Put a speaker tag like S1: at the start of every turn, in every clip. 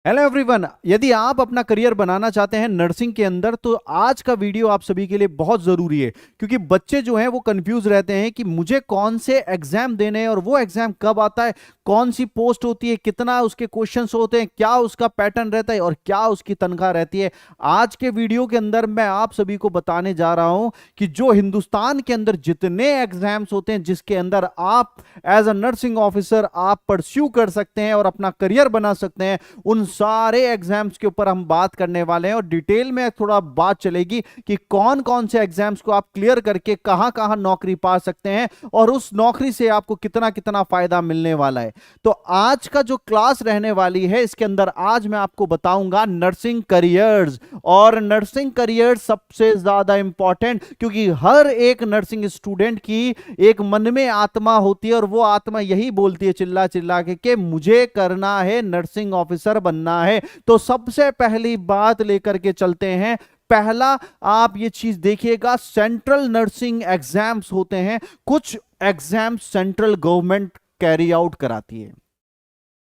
S1: Hello everyone. यदि आप अपना करियर बनाना चाहते हैं नर्सिंग के अंदर तो आज का वीडियो आप सभी के लिए बहुत जरूरी है, क्योंकि बच्चे जो हैं वो कंफ्यूज रहते हैं कि मुझे कौन से एग्जाम देने हैं और वो एग्जाम कब आता है, कौन सी पोस्ट होती है, कितना उसके क्वेश्चंस होते हैं, क्या उसका पैटर्न रहता है और क्या उसकी तनख्वाह रहती है। आज के वीडियो के अंदर मैं आप सभी को बताने जा रहा हूं कि जो हिंदुस्तान के अंदर जितने एग्जाम्स होते हैं जिसके अंदर आप एज अ नर्सिंग ऑफिसर आप परस्यू कर सकते हैं और अपना करियर बना सकते हैं, उन सारे एग्जाम्स के ऊपर हम बात करने वाले हैं। और डिटेल में थोड़ा बात चलेगी कि कौन कौन से एग्जाम्स को आप क्लियर करके कहां कहां नौकरी पा सकते हैं और उस नौकरी से आपको कितना कितना फायदा मिलने वाला है। तो आज का जो क्लास रहने वाली है इसके अंदर आज मैं आपको बताऊंगा नर्सिंग करियर्स। और नर्सिंग करियर सबसे ज्यादा इंपॉर्टेंट, क्योंकि हर एक नर्सिंग स्टूडेंट की एक मन में आत्मा होती है और वो आत्मा यही बोलती है चिल्ला चिल्ला के कि मुझे करना है, नर्सिंग ऑफिसर बनना है। तो सबसे पहली बात लेकर के चलते हैं। पहला, आप ये चीज देखिएगा, सेंट्रल नर्सिंग एग्जाम्स होते हैं। कुछ exam central government carry out कराती है।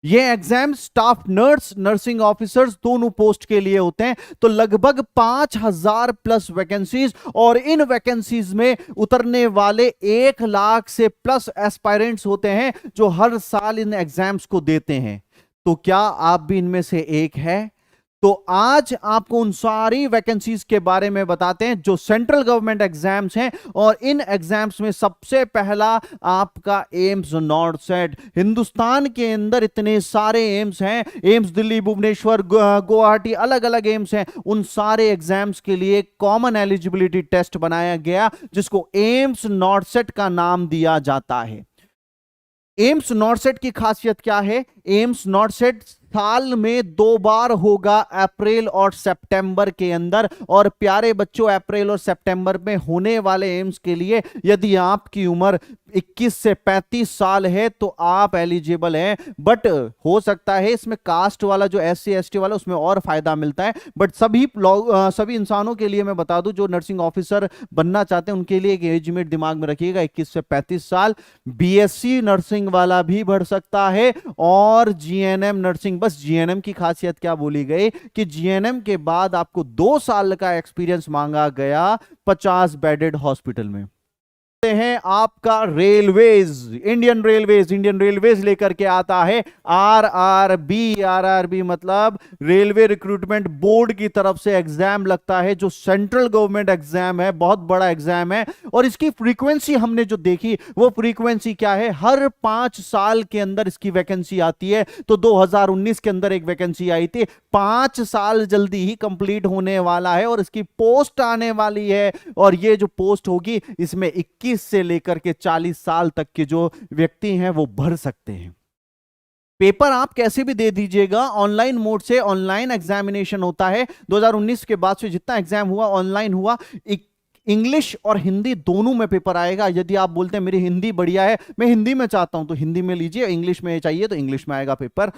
S1: ये exam staff nurse, nursing officers दोनों पोस्ट के लिए होते हैं। तो लगभग 5,000 प्लस वैकेंसीज, और इन वैकेंसीज में उतरने वाले 1 लाख से प्लस एस्पायरेंट्स होते हैं जो हर साल इन एग्जाम्स को देते हैं। तो क्या आप भी इनमें से एक है? तो आज आपको उन सारी वैकेंसीज के बारे में बताते हैं जो सेंट्रल गवर्नमेंट एग्जाम्स हैं। और इन एग्जाम्स में सबसे पहला आपका एम्स नॉर्थ सेट। हिंदुस्तान के अंदर इतने सारे एम्स हैं, एम्स दिल्ली, भुवनेश्वर, गुवाहाटी, अलग अलग एम्स हैं। उन सारे एग्जाम्स के लिए कॉमन एलिजिबिलिटी टेस्ट बनाया गया जिसको एम्स नॉर्थ सेट का नाम दिया जाता है। एम्स नॉर्सेट की खासियत क्या है? एम्स नॉर्सेट साल में 2 बार होगा, अप्रैल और सितंबर के अंदर। और प्यारे बच्चों, अप्रैल और सितंबर में होने वाले एम्स के लिए यदि आपकी उम्र 21 से 35 साल है तो आप एलिजिबल हैं। बट हो सकता है इसमें कास्ट वाला, जो SC ST वाला, उसमें और फायदा मिलता है। बट सभी इंसानों के लिए मैं बता दूं, जो नर्सिंग ऑफिसर बनना चाहते हैं उनके लिए एक एज लिमिट दिमाग में रखिएगा, 21 से 35 साल। BSc नर्सिंग वाला भी भर सकता है और GNM नर्सिंग। बस GNM की खासियत क्या बोली गई कि GNM के बाद आपको 2 साल का एक्सपीरियंस मांगा गया 50 बेडेड हॉस्पिटल में। हैं आपका रेलवेज, इंडियन रेलवेज लेकर के आता है RRB मतलब रेलवे रिक्रूटमेंट बोर्ड की तरफ से एग्जाम लगता है, जो सेंट्रल गवर्नमेंट एग्जाम है, बहुत बड़ा एग्जाम है। और इसकी फ्रीक्वेंसी हमने जो देखी, वो फ्रीक्वेंसी क्या है? हर 5 साल के अंदर इसकी वैकेंसी आती है। तो 2019 के अंदर एक वैकेंसी आई थी। 5 साल जल्दी ही कंप्लीट होने वाला है और इसकी पोस्ट आने वाली है। और ये जो पोस्ट होगी इसमें 21 से लेकर के 40 साल तक के जो व्यक्ति हैं वो भर सकते हैं। पेपर आप कैसे भी दे दीजिएगा, ऑनलाइन मोड से ऑनलाइन एग्जामिनेशन होता है। 2019 के बाद से जितना एग्जाम हुआ ऑनलाइन हुआ। इंग्लिश और हिंदी दोनों में पेपर आएगा। यदि आप बोलते हैं मेरी हिंदी बढ़िया है, मैं हिंदी में चाहता हूं, तो हिंदी में लीजिए, इंग्लिश में चाहिए तो इंग्लिश में आएगा पेपर।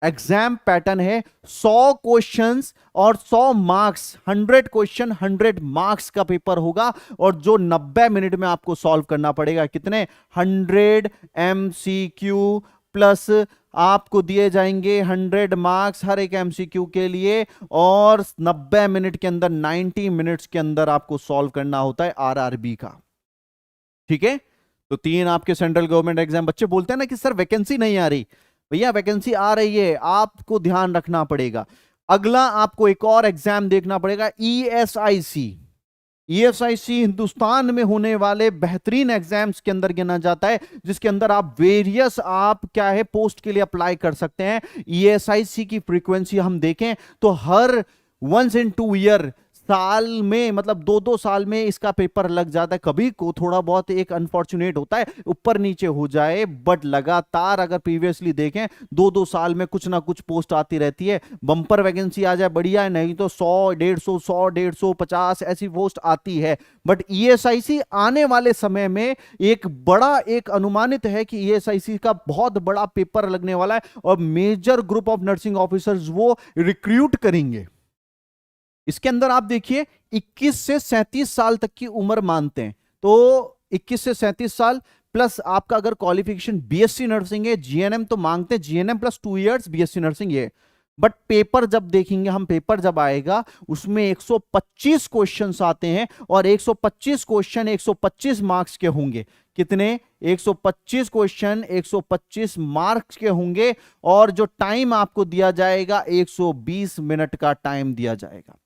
S1: एग्जाम पैटर्न है 100 क्वेश्चंस और 100 मार्क्स, 100 क्वेश्चन 100 मार्क्स का पेपर होगा। और जो 90 मिनट में आपको सॉल्व करना पड़ेगा। कितने? 100 MCQ प्लस आपको दिए जाएंगे 100 मार्क्स हर एक MCQ के लिए। और 90 मिनट के अंदर, 90 मिनट्स के अंदर आपको सॉल्व करना होता है RRB का। ठीक है? तो 3 आपके सेंट्रल गवर्नमेंट एग्जाम। बच्चे बोलते हैं ना कि सर वैकेंसी नहीं आ रही। भैया वैकेंसी आ रही है, आपको ध्यान रखना पड़ेगा। अगला आपको एक और एग्जाम देखना पड़ेगा, ESIC। ESIC हिंदुस्तान में होने वाले बेहतरीन एग्जाम्स के अंदर गिना जाता है, जिसके अंदर आप वेरियस, आप क्या है, पोस्ट के लिए अप्लाई कर सकते हैं। ESIC की फ्रीक्वेंसी हम देखें तो हर 1 in 2 ईयर, साल में मतलब 2-2 साल में इसका पेपर लग जाता है। कभी को थोड़ा बहुत एक अनफॉर्चुनेट होता है, ऊपर नीचे हो जाए, बट लगातार अगर प्रीवियसली देखें 2-2 साल में कुछ ना कुछ पोस्ट आती रहती है। बम्पर वैकेंसी आ जाए बढ़िया है, नहीं तो 100, 150 ऐसी पोस्ट आती है। बट ESIC आने वाले समय में एक बड़ा, एक अनुमानित है कि ESIC का बहुत बड़ा पेपर लगने वाला है और major group of nursing officers वो रिक्रूट करेंगे। इसके अंदर आप देखिए 21 से 37 साल तक की उम्र मानते हैं। तो 21 से 37 साल प्लस आपका अगर क्वालिफिकेशन BSc नर्सिंग है, GNM तो मांगते हैं GNM plus 2 years BSc nursing, ये बट पेपर जब देखेंगे हम, पेपर जब आएगा उसमें 125 क्वेश्चंस आते हैं और 125 क्वेश्चन 125 मार्क्स के होंगे। कितने? 125 क्वेश्चन 125 मार्क्स के होंगे और जो टाइम आपको दिया जाएगा 120 मिनट का टाइम दिया जाएगा।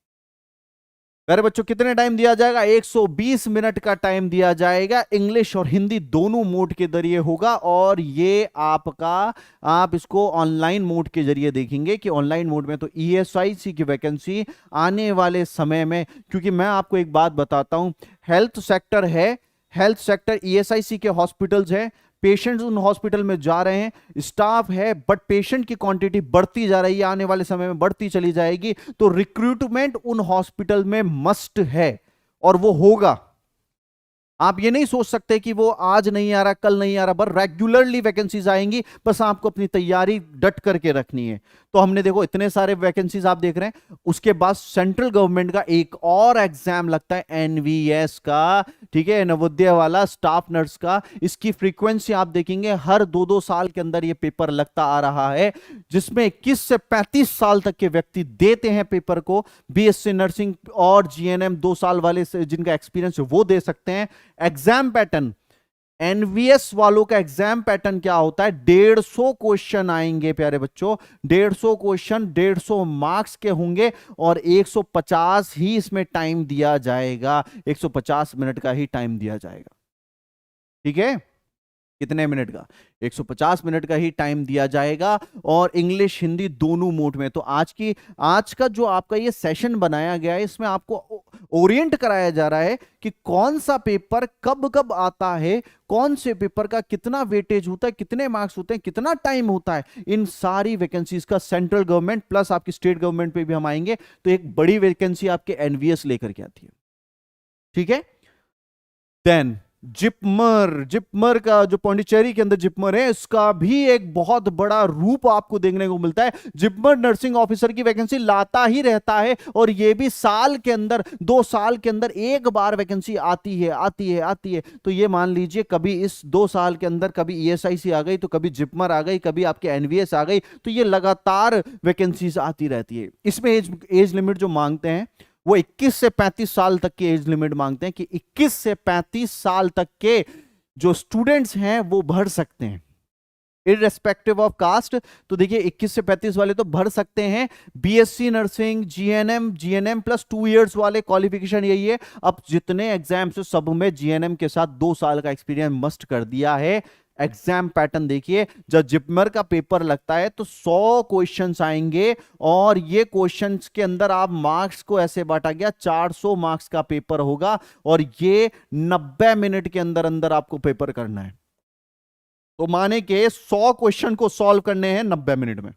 S1: अरे बच्चों कितने टाइम दिया जाएगा? 120 मिनट का टाइम दिया जाएगा। इंग्लिश और हिंदी दोनों मोड के जरिए होगा और ये आपका, आप इसको ऑनलाइन मोड के जरिए देखेंगे कि ऑनलाइन मोड में तो ईएसआईसी की वैकेंसी आने वाले समय में, क्योंकि मैं आपको एक बात बताता हूं, हेल्थ सेक्टर है, हेल्थ सेक्टर ईएसआईसी के हॉस्पिटल्स है, पेशेंट्स उन हॉस्पिटल में जा रहे हैं, स्टाफ है, बट पेशेंट की क्वांटिटी बढ़ती जा रही है, आने वाले समय में बढ़ती चली जाएगी, तो रिक्रूटमेंट उन हॉस्पिटल में मस्ट है और वो होगा। आप ये नहीं सोच सकते कि वो आज नहीं आ रहा, कल नहीं आ रहा, पर रेगुलरली वैकेंसीज आएंगी, बस आपको अपनी तैयारी डट करके रखनी है। तो हमने देखो इतने सारे वैकेंसीज आप देख रहे हैं। उसके बाद सेंट्रल गवर्नमेंट का एक और एग्जाम लगता है एनवीएस का, ठीक है, नवोदय वाला, स्टाफ नर्स का। इसकी फ्रीक्वेंसी आप देखेंगे हर 2-2 साल के अंदर ये पेपर लगता आ रहा है, जिसमें 21 से 35 साल तक के व्यक्ति देते हैं पेपर को। बीएससी नर्सिंग और जीएनएम 2 साल वाले से जिनका एक्सपीरियंस है वो दे सकते हैं। एग्जाम पैटर्न, एनवीएस वालों का एग्जाम पैटर्न क्या होता है? 150 क्वेश्चन आएंगे प्यारे बच्चों, 150 क्वेश्चन 150 मार्क्स के होंगे और 150 ही इसमें टाइम दिया जाएगा, 150 मिनट का ही टाइम दिया जाएगा। ठीक है, कितने मिनट का? 150 मिनट का ही टाइम दिया जाएगा और इंग्लिश हिंदी दोनों मोड में। तो आज का जो आपका ये सेशन बनाया गया है, इसमें आपको ओरिएंट कराया जा रहा है कि कौन सा पेपर कब कब आता है, कौन से पेपर का कितना वेटेज होता है, कितने मार्क्स होते हैं, कितना टाइम होता है। इन सारी वैकेंसीज का सेंट्रल गवर्नमेंट प्लस आपकी स्टेट गवर्नमेंट पे भी हम आएंगे, तो एक बड़ी वैकेंसी आपके एनवीएस लेकर के आती है। ठीक है, देन जिपमर का जो पौंडीचेरी के अंदर जिपमर है, इसका भी एक बहुत बड़ा रूप आपको देखने को मिलता है। जिपमर नर्सिंग ऑफिसर की वैकेंसी लाता ही रहता है और ये भी साल के अंदर, 2 साल के अंदर एक बार वैकेंसी आती है। तो ये मान लीजिए कभी इस 2 साल के अंदर कभी ईएसआईसी आ गई, तो कभी जिपमर आ गई, कभी आपके एनवीएस आ गई, तो ये लगातार वैकेंसीज आती रहती है। इसमें एज लिमिट जो मांगते हैं वो 21 से 35 साल तक की एज लिमिट मांगते हैं कि 21 से 35 साल तक के जो स्टूडेंट्स हैं वो भर सकते हैं, इररेस्पेक्टिव ऑफ कास्ट। तो देखिए 21 से 35 वाले तो भर सकते हैं। BSc nursing, GNM plus 2 years वाले क्वालिफिकेशन यही है। अब जितने एग्जाम्स है सब में जीएनएम के साथ 2 साल का एक्सपीरियंस मस्ट कर दिया है। एग्जाम पैटर्न देखिए, जब जिपमर का पेपर लगता है तो 100 क्वेश्चंस आएंगे और ये क्वेश्चंस के अंदर आप मार्क्स को ऐसे बांटा गया, 400 मार्क्स का पेपर होगा और ये 90 मिनट के अंदर अंदर आपको पेपर करना है। तो माने के 100 क्वेश्चन को सॉल्व करने हैं 90 मिनट में।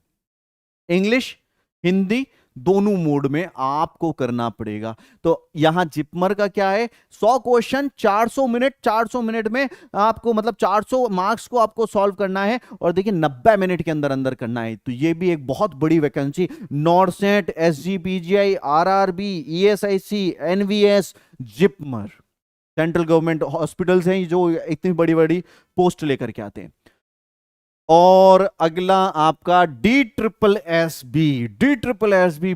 S1: इंग्लिश हिंदी दोनों मोड में आपको करना पड़ेगा। तो यहां जिपमर का क्या है, 100 क्वेश्चन 400 मिनट, 400 मिनट में आपको, मतलब 400 मार्क्स को आपको सॉल्व करना है और देखिए 90 मिनट के अंदर अंदर करना है। तो ये भी एक बहुत बड़ी vacancy. NORCET, SGPGI, RRB, ESIC, NVS, JIPMER, central government hospitals हैं जो इतनी बड़ी बड़ी पोस्ट लेकर के आते हैं। और अगला आपका DSSB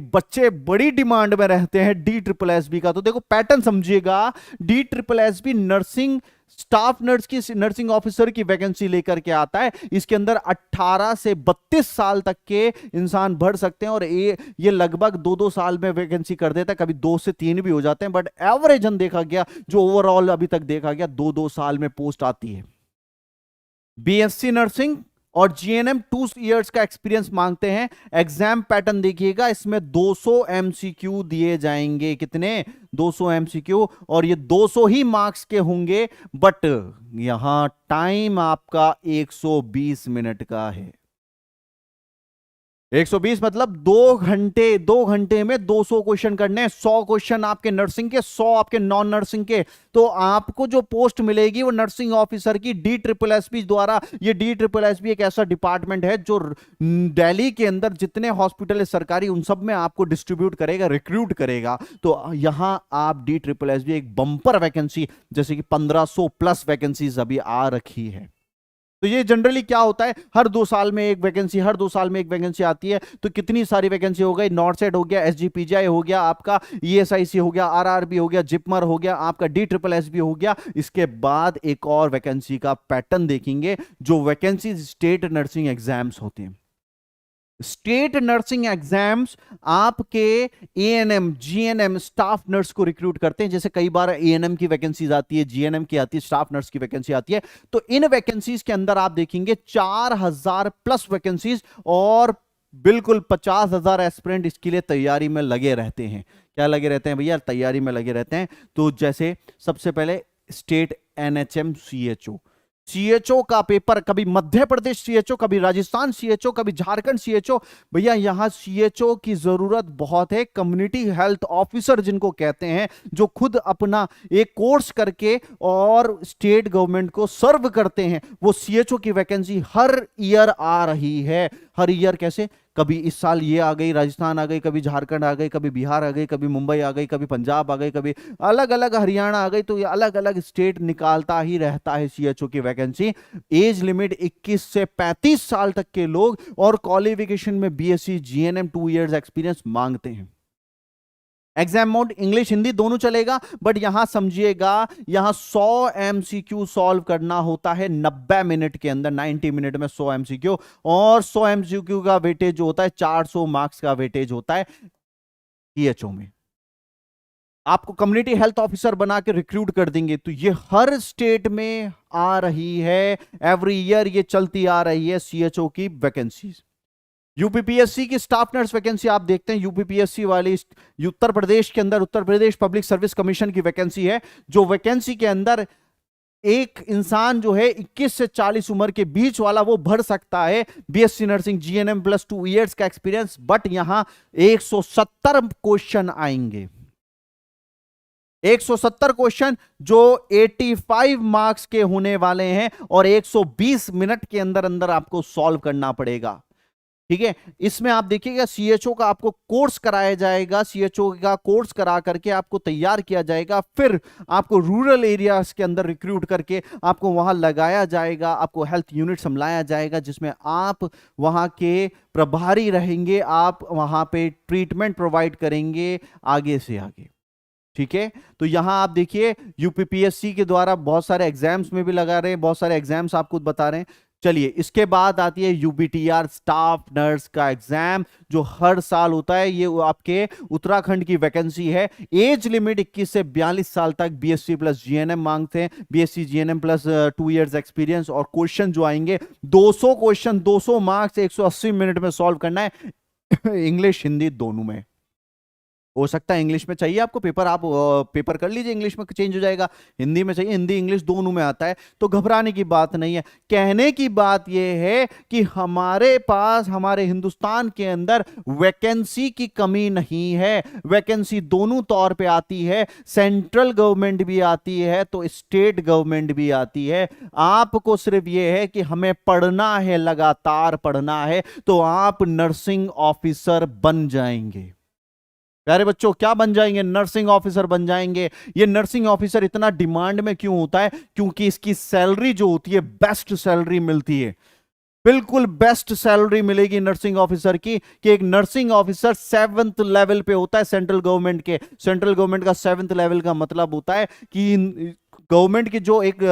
S1: बच्चे बड़ी डिमांड में रहते हैं DSSB का। तो देखो पैटर्न समझिएगा, DSSB नर्सिंग स्टाफ नर्स की, नर्सिंग ऑफिसर की वैकेंसी लेकर के आता है। इसके अंदर 18 से 32 साल तक के इंसान भर सकते हैं और ये लगभग 2-2 साल में वैकेंसी कर देता है, कभी 2 से 3 भी हो जाते हैं, बट एवरेज देखा गया, जो ओवरऑल अभी तक देखा गया, 2-2 साल में पोस्ट आती है। बीएससी नर्सिंग और जीएनएम 2 इयर्स का एक्सपीरियंस मांगते हैं। एग्जाम पैटर्न देखिएगा, इसमें 200 एमसीक्यू दिए जाएंगे। कितने? 200 एमसीक्यू और ये 200 ही मार्क्स के होंगे, बट यहां टाइम आपका 120 मिनट का है। 120 मतलब 2 घंटे में 200 क्वेश्चन करने हैं। 100 क्वेश्चन आपके नर्सिंग के, 100 आपके नॉन नर्सिंग के। तो आपको जो पोस्ट मिलेगी वो नर्सिंग ऑफिसर की DSSB द्वारा। ये DSSB एक ऐसा डिपार्टमेंट है जो दिल्ली के अंदर जितने हॉस्पिटल है सरकारी, उन सब में आपको डिस्ट्रीब्यूट करेगा, रिक्रूट करेगा। तो यहां आप DSSB एक बंपर वैकेंसी, जैसे कि 1500 प्लस वैकेंसीज अभी आ रखी है। तो ये जनरली क्या होता है, हर 2 साल में एक वैकेंसी, हर 2 साल में एक वैकेंसी आती है। तो कितनी सारी वैकेंसी हो गई, नॉर्थ सेट हो गया, एसजीपीजीआई हो गया, आपका ईएसआईसी हो गया, आरआरबी हो गया, जिपमर हो गया, आपका डी ट्रिपल एस भी हो गया। इसके बाद एक और वैकेंसी का पैटर्न देखेंगे, जो वैकेंसी स्टेट नर्सिंग एग्जाम्स होते हैं। स्टेट नर्सिंग एग्जाम्स आपके एएनएम जीएनएम स्टाफ नर्स को रिक्रूट करते हैं। जैसे कई बार एएनएम की वैकेंसीज आती है, जीएनएम की आती है, स्टाफ नर्स की वैकेंसी आती है। तो इन वैकेंसीज के अंदर आप देखेंगे 4000 प्लस वैकेंसीज, और बिल्कुल 50,000 एस्पिरेंट इसके लिए तैयारी में लगे रहते हैं। क्या लगे रहते हैं भैया, तैयारी में लगे रहते हैं। तो जैसे सबसे पहले स्टेट एनएचएम सीएचओ, सीएचओ का पेपर, कभी मध्य प्रदेश सीएचओ, कभी राजस्थान सीएचओ, कभी झारखंड सीएचओ। भैया यहां सीएचओ की जरूरत बहुत है। कम्युनिटी हेल्थ ऑफिसर जिनको कहते हैं, जो खुद अपना एक कोर्स करके और स्टेट गवर्नमेंट को सर्व करते हैं, वो सीएचओ की वैकेंसी हर ईयर आ रही है। हर ईयर कैसे, कभी इस साल ये आ गई, राजस्थान आ गई, कभी झारखंड आ गई, कभी बिहार आ गई, कभी मुंबई आ गई, कभी पंजाब आ गई, कभी अलग अलग हरियाणा आ गई। तो ये अलग अलग स्टेट निकालता ही रहता है सीएचओ की वैकेंसी। एज लिमिट 21 से 35 साल तक के लोग, और क्वालिफिकेशन में बीएससी जीएनएम 2 इयर्स एक्सपीरियंस मांगते हैं। एग्जाम मोड इंग्लिश हिंदी दोनों चलेगा, बट यहां समझिएगा, यहां 100 एमसीक्यू सॉल्व करना होता है 90 मिनट के अंदर, 90 मिनट में 100 एमसीक्यू। और 100 एमसीक्यू का वेटेज जो होता है, 400 मार्क्स का वेटेज होता है सीएचओ में। आपको कम्युनिटी हेल्थ ऑफिसर बना के रिक्रूट कर देंगे। तो ये हर स्टेट में आ रही है, एवरी ईयर ये चलती आ रही है सीएचओ की वैकेंसीज। यूपीपीएससी की स्टाफ नर्स वैकेंसी आप देखते हैं, यूपीपीएससी वाली उत्तर प्रदेश के अंदर, Uttar Pradesh public service commission की वैकेंसी है। जो वैकेंसी के अंदर एक इंसान जो है 21 से 40 उम्र के बीच वाला, वो भर सकता है BSc nursing GNM plus 2 years का एक्सपीरियंस। बट यहां 170 क्वेश्चन आएंगे, 170 क्वेश्चन जो 85 मार्क्स के होने वाले हैं, और 120 मिनट के अंदर अंदर आपको सॉल्व करना पड़ेगा। ठीक है, इसमें आप देखिएगा सीएचओ का आपको कोर्स कराया जाएगा, सीएचओ का कोर्स करा करके आपको तैयार किया जाएगा। फिर आपको रूरल एरियाज के अंदर रिक्रूट करके आपको वहां लगाया जाएगा, आपको हेल्थ यूनिट संभाला जाएगा, जिसमें आप वहां के प्रभारी रहेंगे, आप वहां पे ट्रीटमेंट प्रोवाइड करेंगे आगे से आगे। ठीक है, तो यहां आप देखिए यूपीपीएससी के द्वारा बहुत सारे एग्जाम्स में भी लगा रहे हैं, बहुत सारे एग्जाम्स आपको बता रहे हैं। चलिए, इसके बाद आती है यूबीटीआर स्टाफ नर्स का एग्जाम, जो हर साल होता है। ये आपके उत्तराखंड की वैकेंसी है। एज लिमिट 21 से 42 साल तक, बीएससी प्लस जीएनएम मांगते हैं, BSc GNM plus 2 years experience. और क्वेश्चन जो आएंगे 200 क्वेश्चन, 200 मार्क्स, 180 मिनट में सॉल्व करना है। इंग्लिश हिंदी दोनों में हो सकता है। इंग्लिश में चाहिए आपको पेपर, आप पेपर कर लीजिए, इंग्लिश में चेंज हो जाएगा। हिंदी में चाहिए, हिंदी इंग्लिश दोनों में आता है। तो घबराने की बात नहीं है। कहने की बात यह है कि हमारे पास, हमारे हिंदुस्तान के अंदर वैकेंसी की कमी नहीं है। वैकेंसी दोनों तौर पे आती है, सेंट्रल गवर्नमेंट भी आती है तो स्टेट गवर्नमेंट भी आती है। आपको सिर्फ यह है कि हमें पढ़ना है, लगातार पढ़ना है, तो आप नर्सिंग ऑफिसर बन जाएंगे। प्यारे बच्चों, क्या बन जाएंगे? नर्सिंग ऑफिसर बन जाएंगे। ये नर्सिंग ऑफिसर इतना डिमांड में क्यों होता है? क्योंकि इसकी सैलरी जो होती है, बेस्ट सैलरी मिलती है। बिल्कुल बेस्ट सैलरी मिलेगी नर्सिंग ऑफिसर की, कि एक नर्सिंग ऑफिसर 7th लेवल पे होता है सेंट्रल गवर्नमेंट के। सेंट्रल गवर्नमेंट का 7th लेवल का मतलब होता है कि गवर्नमेंट के जो एक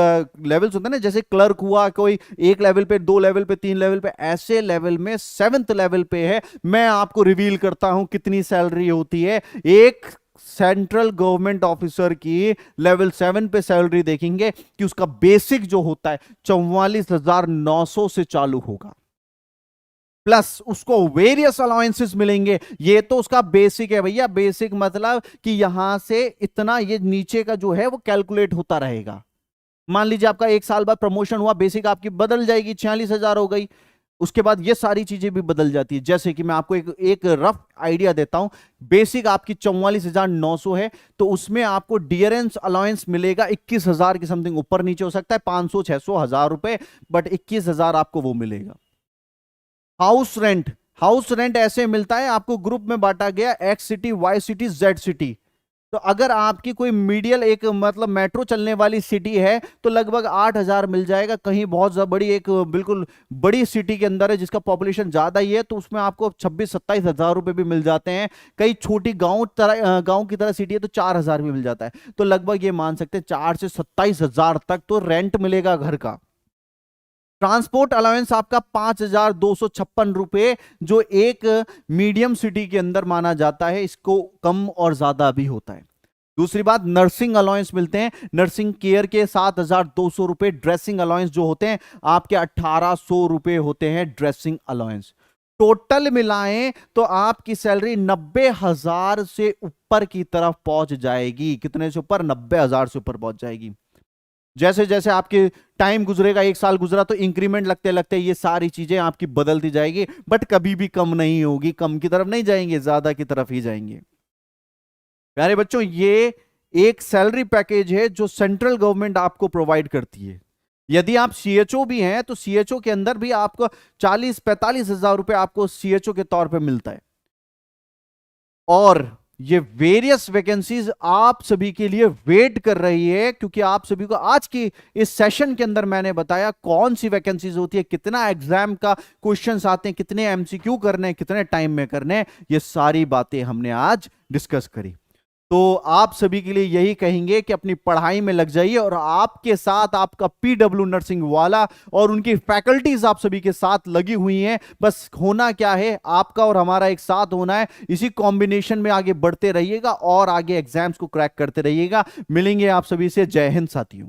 S1: लेवल्स होते हैं ना, जैसे क्लर्क हुआ, कोई 1 लेवल पे, 2 लेवल पे, 3 लेवल पे, ऐसे लेवल में 7th लेवल पे है। मैं आपको रिवील करता हूं कितनी सैलरी होती है एक सेंट्रल गवर्नमेंट ऑफिसर की। लेवल 7 पे सैलरी देखेंगे कि उसका बेसिक जो होता है 44,900 से चालू होगा, प्लस उसको वेरियस अलाउंसेस मिलेंगे। ये तो उसका बेसिक है भैया। बेसिक मतलब कि यहां से इतना, ये नीचे का जो है वो कैलकुलेट होता रहेगा। मान लीजिए आपका 1 साल बाद प्रमोशन हुआ, बेसिक आपकी बदल जाएगी, 46,000 हो गई। उसके बाद ये सारी चीजें भी बदल जाती है। जैसे कि मैं आपको एक रफ आइडिया देता हूं। बेसिक आपकी 44,900 है, तो उसमें आपको डियरेंस अलाउंस मिलेगा 21,000 की समथिंग, ऊपर नीचे हो सकता है 500, 600, 1000 रुपए, बट 21,000 आपको वो मिलेगा। हाउस रेंट, हाउस रेंट ऐसे मिलता है आपको, ग्रुप में बांटा गया, X city, Y city, Z city. तो अगर आपकी कोई मीडियल एक मतलब मेट्रो चलने वाली सिटी है तो लगभग 8,000 मिल जाएगा। कहीं बहुत बड़ी एक बिल्कुल बड़ी सिटी के अंदर है जिसका पॉपुलेशन ज्यादा ही है तो उसमें आपको 26-27 हजार रुपए भी मिल जाते हैं। कई छोटी गांव की तरह सिटी है तो 4,000 भी मिल जाता है। तो लगभग ये मान सकते हैं 4 से 27 हजार तक तो रेंट मिलेगा घर का। ट्रांसपोर्ट अलाउंस आपका 5,256 रुपए, जो एक मीडियम सिटी के अंदर माना जाता है, इसको कम और ज्यादा भी होता है। दूसरी बात, नर्सिंग अलाउंस मिलते हैं। नर्सिंग केयर के 7,200 रुपए, ड्रेसिंग अलाउंस जो होते हैं आपके 1,800 रुपए होते हैं ड्रेसिंग अलाउंस। टोटल मिलाएं तो आपकी सैलरी 90,000 से ऊपर की तरफ पहुंच जाएगी। कितने से ऊपर? 90,000 से ऊपर पहुंच जाएगी। जैसे जैसे आपके टाइम गुजरेगा, 1 साल गुजरा तो इंक्रीमेंट लगते लगते ये सारी चीजें आपकी बदलती जाएगी, बट कभी भी कम नहीं होगी। कम की तरफ नहीं जाएंगे, ज्यादा की तरफ ही जाएंगे। प्यारे बच्चों, ये एक सैलरी पैकेज है जो सेंट्रल गवर्नमेंट आपको प्रोवाइड करती है। यदि आप सीएचओ भी हैं तो सीएचओ के अंदर भी आपको 40-45 हजार रुपए आपको सीएचओ के तौर पे मिलता है। और ये वेरियस वैकेंसीज आप सभी के लिए वेट कर रही है, क्योंकि आप सभी को आज की इस सेशन के अंदर मैंने बताया कौन सी वैकेंसीज होती है, कितना एग्जाम का क्वेश्चंस आते हैं, कितने एमसीक्यू करने हैं, कितने टाइम में करने हैं। ये सारी बातें हमने आज डिस्कस करी। तो आप सभी के लिए यही कहेंगे कि अपनी पढ़ाई में लग जाइए और आपके साथ आपका पीडब्ल्यू नर्सिंग वाला और उनकी फैकल्टीज आप सभी के साथ लगी हुई हैं। बस होना क्या है, आपका और हमारा एक साथ होना है। इसी कॉम्बिनेशन में आगे बढ़ते रहिएगा और आगे एग्जाम्स को क्रैक करते रहिएगा। मिलेंगे आप सभी से। जय हिंद साथियों।